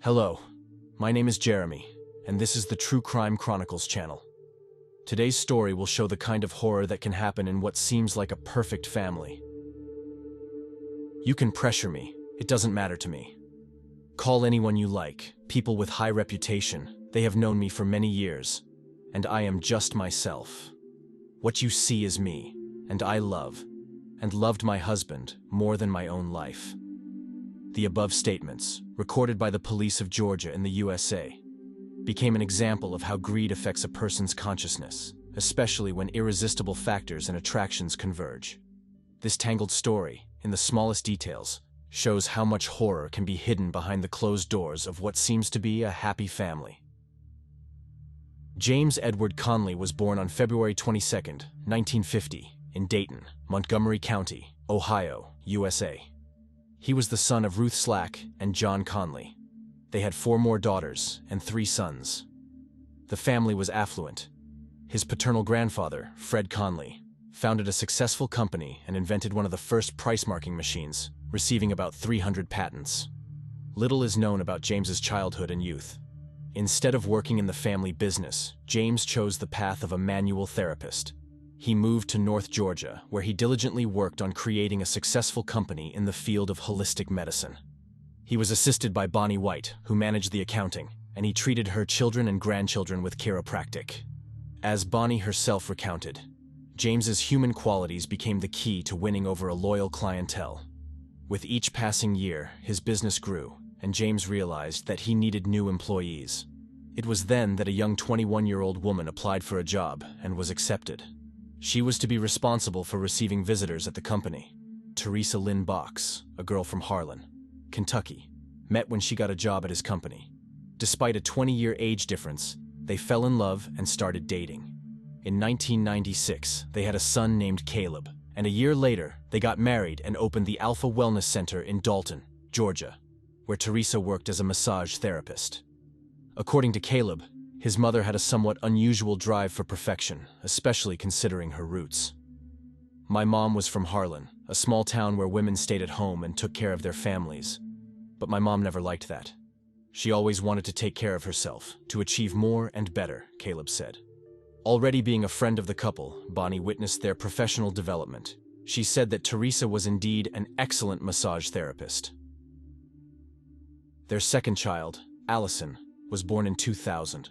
Hello, my name is Jeremy, and this is the True Crime Chronicles channel. Today's story will show the kind of horror that can happen in what seems like a perfect family. You can pressure me, it doesn't matter to me. Call anyone you like, people with high reputation, they have known me for many years, and I am just myself. What you see is me, and I love, and loved my husband more than my own life. The above statements, recorded by the police of Georgia in the USA, became an example of how greed affects a person's consciousness, especially when irresistible factors and attractions converge. This tangled story, in the smallest details, shows how much horror can be hidden behind the closed doors of what seems to be a happy family. James Edward Kohnle was born on February 22, 1950, in Dayton, Montgomery County, Ohio, USA. He was the son of Ruth Slack and John Kohnle. They had 4 more daughters and 3 sons. The family was affluent. His paternal grandfather, Fred Kohnle, founded a successful company and invented one of the first price marking machines, receiving about 300 patents. Little is known about James's childhood and youth. Instead of working in the family business, James chose the path of a manual therapist. He moved to North Georgia, where he diligently worked on creating a successful company in the field of holistic medicine. He was assisted by Bonnie White, who managed the accounting, and he treated her children and grandchildren with chiropractic. As Bonnie herself recounted, James's human qualities became the key to winning over a loyal clientele. With each passing year, his business grew, and James realized that he needed new employees. It was then that a young 21-year-old woman applied for a job and was accepted. She was to be responsible for receiving visitors at the company. Teresa Lynn Box, a girl from Harlan, Kentucky, met when she got a job at his company. Despite a 20-year age difference, they fell in love and started dating. In 1996, they had a son named Caleb, and a year later, they got married and opened the Alpha Wellness Center in Dalton, Georgia, where Teresa worked as a massage therapist. According to Caleb, his mother had a somewhat unusual drive for perfection, especially considering her roots. My mom was from Harlan, a small town where women stayed at home and took care of their families. But my mom never liked that. She always wanted to take care of herself, to achieve more and better, Caleb said. Already being a friend of the couple, Bonnie witnessed their professional development. She said that Teresa was indeed an excellent massage therapist. Their second child, Allison, was born in 2000.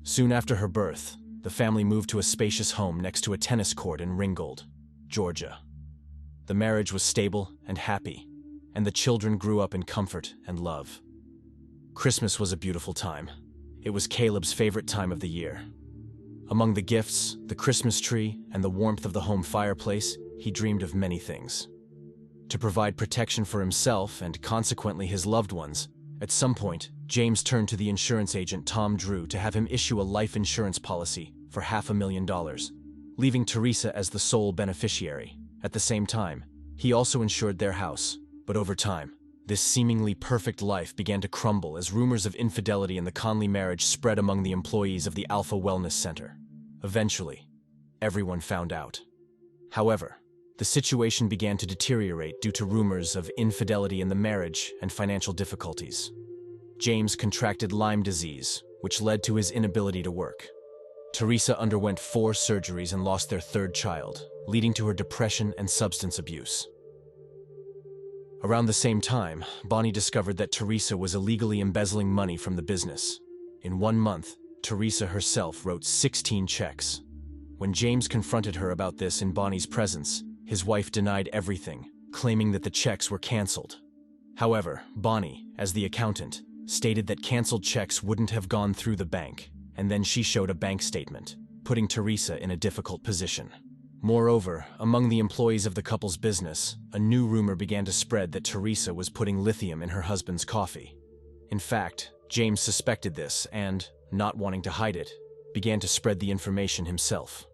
Soon after her birth, the family moved to a spacious home next to a tennis court in Ringgold, Georgia. The marriage was stable and happy, and the children grew up in comfort and love. Christmas was a beautiful time. It was Caleb's favorite time of the year. Among the gifts, the Christmas tree, and the warmth of the home fireplace, he dreamed of many things. To provide protection for himself and consequently his loved ones, at some point, James turned to the insurance agent Tom Drew to have him issue a life insurance policy for $500,000, leaving Teresa as the sole beneficiary. At the same time, he also insured their house, but over time, this seemingly perfect life began to crumble as rumors of infidelity in the Kohnle marriage spread among the employees of the Alpha Wellness Center. Eventually, everyone found out. However, the situation began to deteriorate due to rumors of infidelity in the marriage and financial difficulties. James contracted Lyme disease, which led to his inability to work. Teresa underwent 4 surgeries and lost their 3rd child, leading to her depression and substance abuse. Around the same time, Bonnie discovered that Teresa was illegally embezzling money from the business. In 1 month, Teresa herself wrote 16 checks. When James confronted her about this in Bonnie's presence, his wife denied everything, claiming that the checks were canceled. However, Bonnie, as the accountant, stated that canceled checks wouldn't have gone through the bank, and then she showed a bank statement, putting Teresa in a difficult position. Moreover, among the employees of the couple's business, a new rumor began to spread that Teresa was putting lithium in her husband's coffee. In fact, James suspected this and, not wanting to hide it, began to spread the information himself.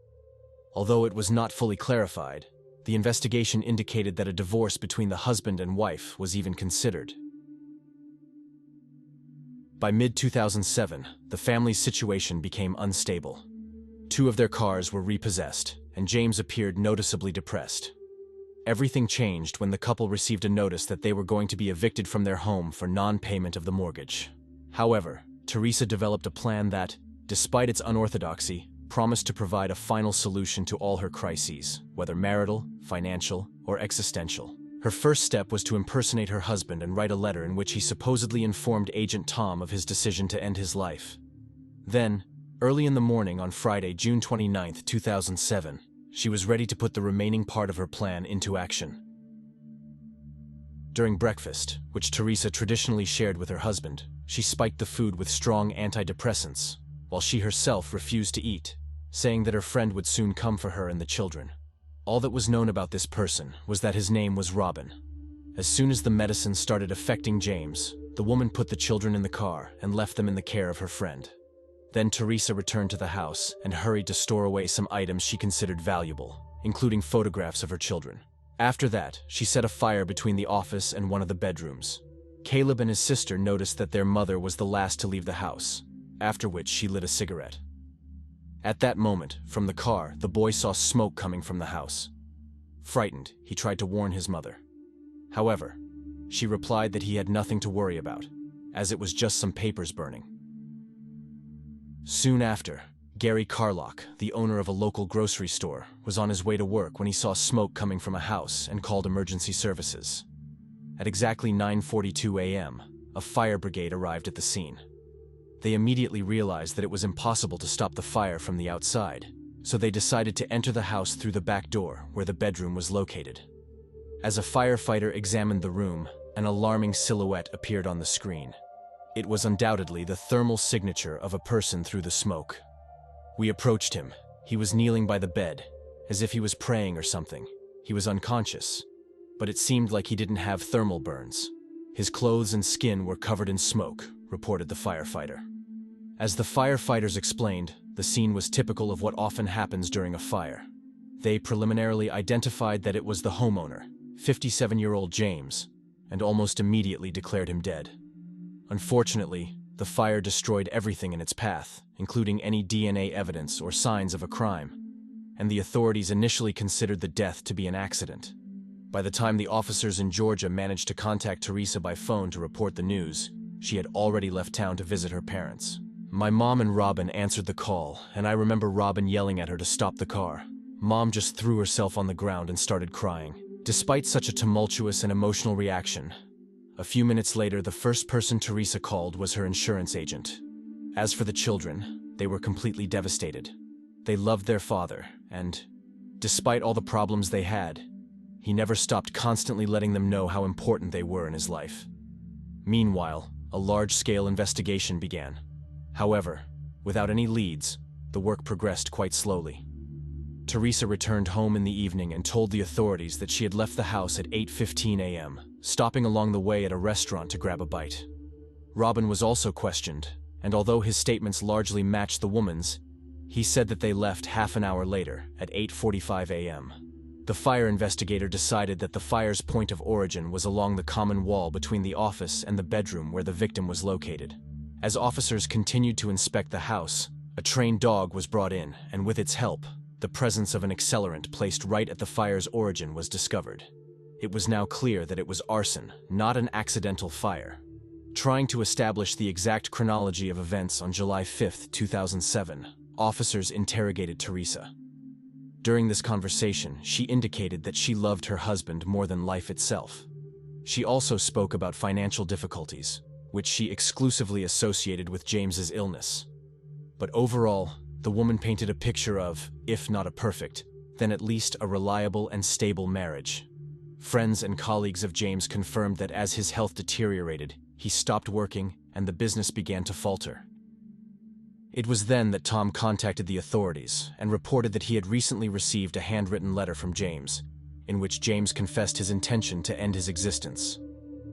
Although it was not fully clarified, the investigation indicated that a divorce between the husband and wife was even considered. By mid-2007, the family's situation became unstable. 2 of their cars were repossessed, and James appeared noticeably depressed. Everything changed when the couple received a notice that they were going to be evicted from their home for non-payment of the mortgage. However, Teresa developed a plan that, despite its unorthodoxy, promised to provide a final solution to all her crises, whether marital, financial, or existential. Her first step was to impersonate her husband and write a letter in which he supposedly informed Agent Tom of his decision to end his life. Then, early in the morning on Friday, June 29, 2007, she was ready to put the remaining part of her plan into action. During breakfast, which Teresa traditionally shared with her husband, she spiked the food with strong antidepressants, while she herself refused to eat, saying that her friend would soon come for her and the children. All that was known about this person was that his name was Robin. As soon as the medicine started affecting James, the woman put the children in the car and left them in the care of her friend. Then Teresa returned to the house and hurried to store away some items she considered valuable, including photographs of her children. After that, she set a fire between the office and one of the bedrooms. Caleb and his sister noticed that their mother was the last to leave the house, after which she lit a cigarette. At that moment, from the car, the boy saw smoke coming from the house. Frightened, he tried to warn his mother. However, she replied that he had nothing to worry about, as it was just some papers burning. Soon after, Gary Carlock, the owner of a local grocery store, was on his way to work when he saw smoke coming from a house and called emergency services. At exactly 9:42 a.m., a fire brigade arrived at the scene. They immediately realized that it was impossible to stop the fire from the outside, so they decided to enter the house through the back door where the bedroom was located. As a firefighter examined the room, an alarming silhouette appeared on the screen. It was undoubtedly the thermal signature of a person through the smoke. We approached him. He was kneeling by the bed, as if he was praying or something. He was unconscious, but it seemed like he didn't have thermal burns. His clothes and skin were covered in smoke, reported the firefighter. As the firefighters explained, the scene was typical of what often happens during a fire. They preliminarily identified that it was the homeowner, 57-year-old James, and almost immediately declared him dead. Unfortunately, the fire destroyed everything in its path, including any DNA evidence or signs of a crime, and the authorities initially considered the death to be an accident. By the time the officers in Georgia managed to contact Teresa by phone to report the news, she had already left town to visit her parents. My mom and Robin answered the call, and I remember Robin yelling at her to stop the car. Mom just threw herself on the ground and started crying. Despite such a tumultuous and emotional reaction, a few minutes later, the first person Teresa called was her insurance agent. As for the children, they were completely devastated. They loved their father, and, despite all the problems they had, he never stopped constantly letting them know how important they were in his life. Meanwhile, a large-scale investigation began. However, without any leads, the work progressed quite slowly. Teresa returned home in the evening and told the authorities that she had left the house at 8:15 a.m., stopping along the way at a restaurant to grab a bite. Robin was also questioned, and although his statements largely matched the woman's, he said that they left half an hour later, at 8:45 a.m. The fire investigator decided that the fire's point of origin was along the common wall between the office and the bedroom where the victim was located. As officers continued to inspect the house, a trained dog was brought in, and with its help, the presence of an accelerant placed right at the fire's origin was discovered. It was now clear that it was arson, not an accidental fire. Trying to establish the exact chronology of events on July 5, 2007, officers interrogated Teresa. During this conversation, she indicated that she loved her husband more than life itself. She also spoke about financial difficulties, which she exclusively associated with James's illness. But overall, the woman painted a picture of, if not a perfect, then at least a reliable and stable marriage. Friends and colleagues of James confirmed that as his health deteriorated, he stopped working and the business began to falter. It was then that Tom contacted the authorities and reported that he had recently received a handwritten letter from James, in which James confessed his intention to end his existence.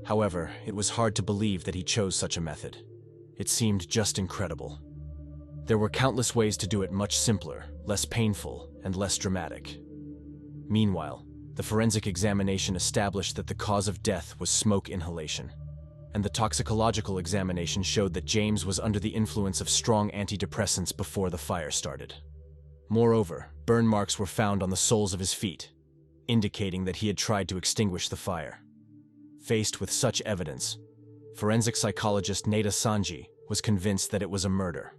However, it was hard to believe that he chose such a method. It seemed just incredible. There were countless ways to do it much simpler, less painful, and less dramatic. Meanwhile, the forensic examination established that the cause of death was smoke inhalation, and the toxicological examination showed that James was under the influence of strong antidepressants before the fire started. Moreover, burn marks were found on the soles of his feet. indicating that he had tried to extinguish the fire. Faced with such evidence, forensic psychologist Neda Sanji was convinced that it was a murder.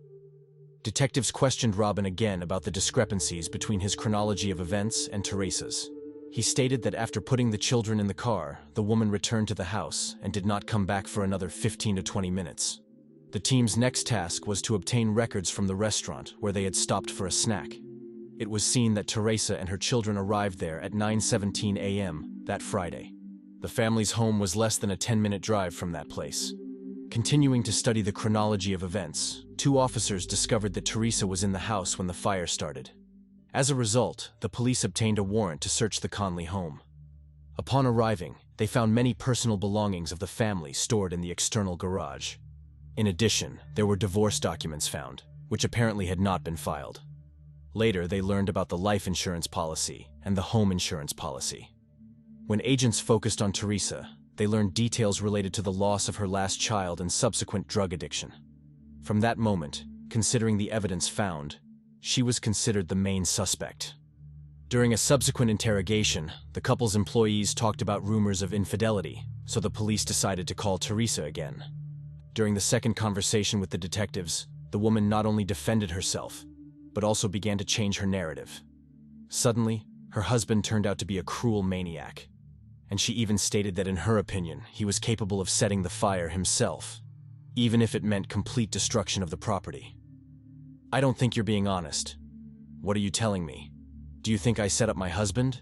Detectives questioned Robin again about the discrepancies between his chronology of events and Teresa's. He stated that after putting the children in the car, the woman returned to the house and did not come back for another 15 to 20 minutes. The team's next task was to obtain records from the restaurant where they had stopped for a snack. It was seen that Teresa and her children arrived there at 9:17 a.m. that Friday. The family's home was less than a 10-minute drive from that place. Continuing to study the chronology of events, 2 officers discovered that Teresa was in the house when the fire started. As a result, the police obtained a warrant to search the Kohnle home. Upon arriving, they found many personal belongings of the family stored in the external garage. In addition, there were divorce documents found, which apparently had not been filed. Later, they learned about the life insurance policy and the home insurance policy. When agents focused on Teresa, they learned details related to the loss of her last child and subsequent drug addiction. From that moment, considering the evidence found, she was considered the main suspect. During a subsequent interrogation, the couple's employees talked about rumors of infidelity, so the police decided to call Teresa again. During the second conversation with the detectives, the woman not only defended herself, but also began to change her narrative. Suddenly, her husband turned out to be a cruel maniac, and she even stated that in her opinion, he was capable of setting the fire himself, even if it meant complete destruction of the property. "I don't think you're being honest. What are you telling me? Do you think I set up my husband?"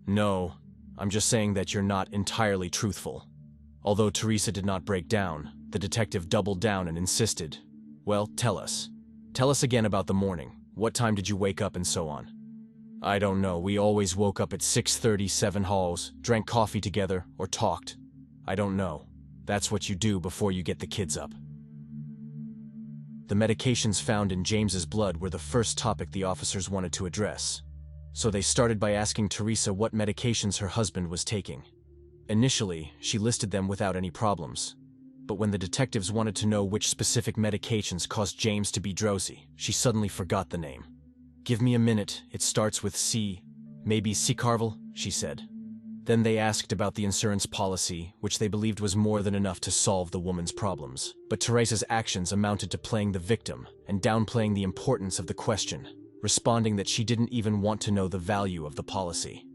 "No, I'm just saying that you're not entirely truthful." Although Teresa did not break down, the detective doubled down and insisted, "Well, tell us. Tell us again about the morning. What time did you wake up and so on?" "I don't know. We always woke up at 6:37 halls, drank coffee together, or talked. I don't know. That's what you do before you get the kids up." The medications found in James's blood were the first topic the officers wanted to address. So they started by asking Teresa what medications her husband was taking. Initially, she listed them without any problems. But when the detectives wanted to know which specific medications caused James to be drowsy, she suddenly forgot the name. "Give me a minute, it starts with C. Maybe Carvel," she said. Then they asked about the insurance policy, which they believed was more than enough to solve the woman's problems. But Teresa's actions amounted to playing the victim and downplaying the importance of the question, responding that she didn't even want to know the value of the policy.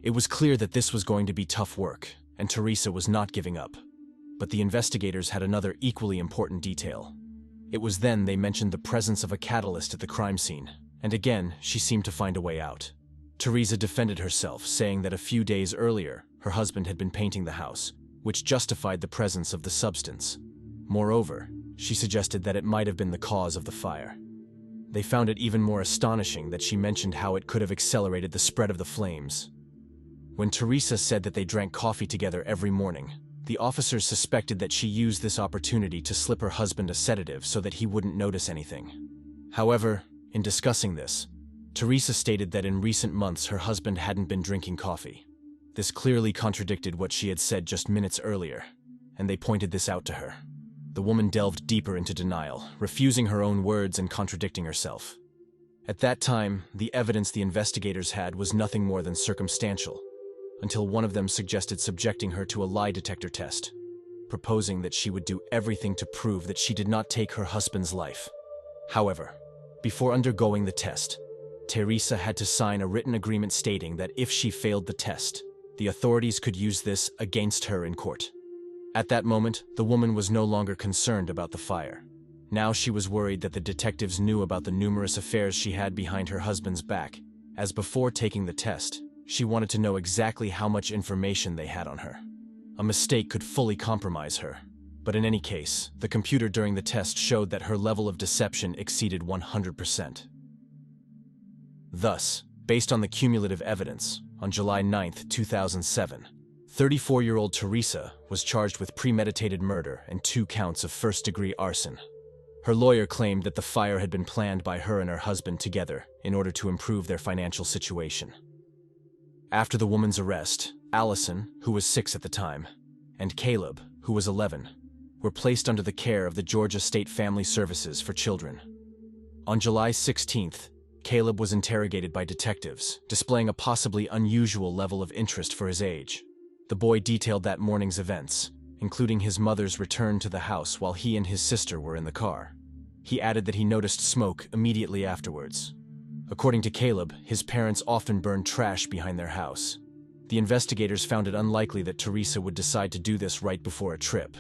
It was clear that this was going to be tough work, and Teresa was not giving up. But the investigators had another equally important detail. It was then they mentioned the presence of a catalyst at the crime scene, and again, she seemed to find a way out. Teresa defended herself, saying that a few days earlier, her husband had been painting the house, which justified the presence of the substance. Moreover, she suggested that it might have been the cause of the fire. They found it even more astonishing that she mentioned how it could have accelerated the spread of the flames. When Teresa said that they drank coffee together every morning, the officers suspected that she used this opportunity to slip her husband a sedative so that he wouldn't notice anything. However, in discussing this, Teresa stated that in recent months her husband hadn't been drinking coffee. This clearly contradicted what she had said just minutes earlier, and they pointed this out to her. The woman delved deeper into denial, refusing her own words and contradicting herself. At that time, the evidence the investigators had was nothing more than circumstantial, until one of them suggested subjecting her to a lie detector test, proposing that she would do everything to prove that she did not take her husband's life. However, before undergoing the test, Teresa had to sign a written agreement stating that if she failed the test, the authorities could use this against her in court. At that moment, the woman was no longer concerned about the fire. Now she was worried that the detectives knew about the numerous affairs she had behind her husband's back, as before taking the test, she wanted to know exactly how much information they had on her. A mistake could fully compromise her. But in any case, the computer during the test showed that her level of deception exceeded 100%. Thus, based on the cumulative evidence, on July 9, 2007, 34-year-old Teresa was charged with premeditated murder and 2 counts of first-degree arson. Her lawyer claimed that the fire had been planned by her and her husband together in order to improve their financial situation. After the woman's arrest, Allison, who was 6 at the time, and Caleb, who was 11, were placed under the care of the Georgia State Family Services for Children. On July 16th, Caleb was interrogated by detectives, displaying a possibly unusual level of interest for his age. The boy detailed that morning's events, including his mother's return to the house while he and his sister were in the car. He added that he noticed smoke immediately afterwards. According to Caleb, his parents often burned trash behind their house. The investigators found it unlikely that Teresa would decide to do this right before a trip.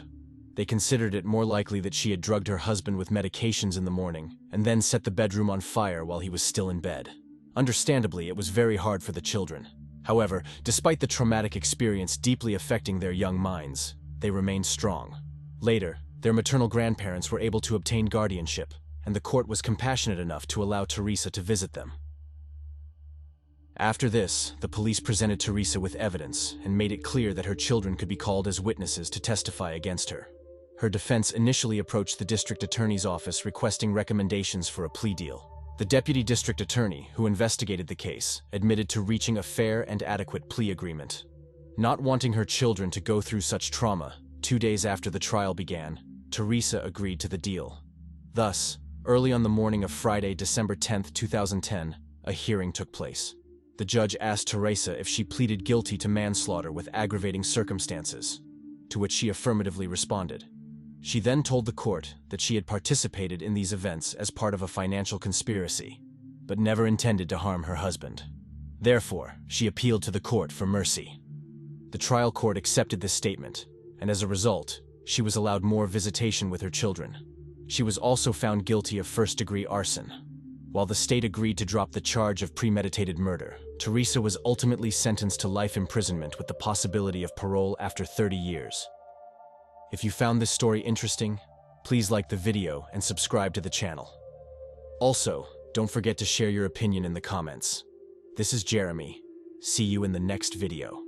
They considered it more likely that she had drugged her husband with medications in the morning and then set the bedroom on fire while he was still in bed. Understandably, it was very hard for the children. However, despite the traumatic experience deeply affecting their young minds, they remained strong. Later, their maternal grandparents were able to obtain guardianship, and the court was compassionate enough to allow Teresa to visit them. After this, the police presented Teresa with evidence and made it clear that her children could be called as witnesses to testify against her. Her defense initially approached the district attorney's office requesting recommendations for a plea deal. The deputy district attorney, who investigated the case, admitted to reaching a fair and adequate plea agreement. Not wanting her children to go through such trauma, 2 days after the trial began, Teresa agreed to the deal. Thus, early on the morning of Friday, December 10, 2010, a hearing took place. The judge asked Teresa if she pleaded guilty to manslaughter with aggravating circumstances, to which she affirmatively responded. She then told the court that she had participated in these events as part of a financial conspiracy, but never intended to harm her husband. Therefore, she appealed to the court for mercy. The trial court accepted this statement, and as a result, she was allowed more visitation with her children. She was also found guilty of first-degree arson. While the state agreed to drop the charge of premeditated murder, Teresa was ultimately sentenced to life imprisonment with the possibility of parole after 30 years. If you found this story interesting, please like the video and subscribe to the channel. Also, don't forget to share your opinion in the comments. This is Jeremy. See you in the next video.